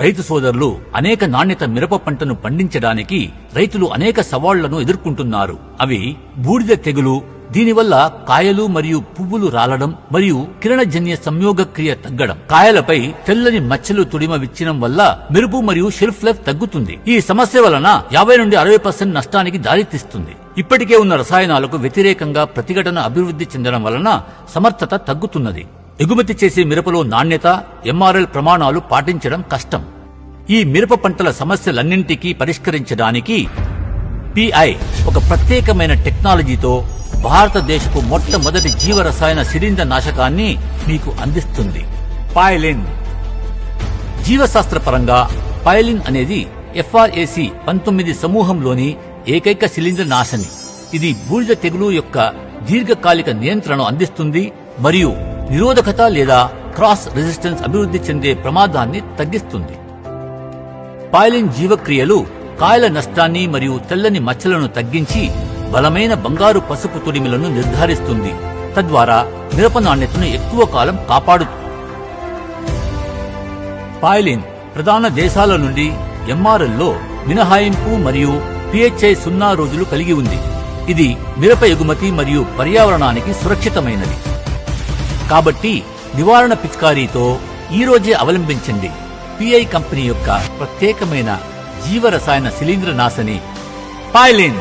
రైతు సోదరులు అనేక నాణ్యత మిరప పంటను పండించడానికి రైతులు అనేక సవాళ్లను ఎదుర్కొంటున్నారు. అవి బూడిద తెగులు, దీనివల్ల కాయలు మరియు పువ్వులు రాలడం మరియు కిరణజన్య సంయోగక్రియ తగ్గడం, కాయలపై తెల్లని మచ్చలు తుడిమ విచ్చడం వల్ల మెరుపు మరియు షెల్ఫ్ లైఫ్ తగ్గుతుంది. ఈ సమస్య వలన 50 నుండి 60% నష్టానికి దారితీస్తుంది. ఇప్పటికే ఉన్న రసాయనాలకు వ్యతిరేకంగా ప్రతిఘటన అభివృద్ధి చెందడం వలన సమర్థత తగ్గుతున్నది. ఎగుమతి చేసే మిరపలో నాణ్యత, ఎంఆర్ఎల్ ప్రమాణాలు పాటించడం కష్టం. ఈ మిరప పంటల సమస్యలన్నింటికీ పరిష్కరించడానికి పిఐ ఒక ప్రత్యేకమైన టెక్నాలజీతో భారతదేశపు మొట్టమొదటి జీవరసాయన శిలీంద్ర నాశకాన్ని మీకు అందిస్తుంది. పైలిన్. జీవశాస్త్రపరంగా పైలిన్ అనేది FRAC 19 సమూహంలోని ఏకైక శిలీంద్ర నాశని. ఇది బూడిద తెగులు యొక్క దీర్ఘకాలిక నియంత్రణను అందిస్తుంది మరియు నిరోధకత లేదా క్రాస్ రెసిస్టెన్స్ అభివృద్ధి చెందే ప్రమాదాన్ని తగ్గిస్తుంది. పైలిన్ జీవక్రియలు కాయల నష్టాన్ని మరియు తెల్లని మచ్చలను తగ్గించి బలమైన బంగారు పసుపు తొడిమిలను నిర్ధారిస్తుంది. తద్వారా మిరప నాణ్యతను ఎక్కువ కాలం కాపాడుతుంది. పైలిన్ ప్రధాన దేశాల నుండి ఎంఆర్ఎల్లో మినహాయింపు మరియు PHI 0 రోజులు కలిగి ఉంది. ఇది మిరప ఎగుమతి మరియు పర్యావరణానికి సురక్షితమైనది. కాబట్టి నివారణ పిచికారీతో ఈ రోజే అవలంబించండి. పిఐ కంపెనీ యొక్క ప్రత్యేకమైన జీవరసాయన శిలీంద్ర నాశని పైలిన్.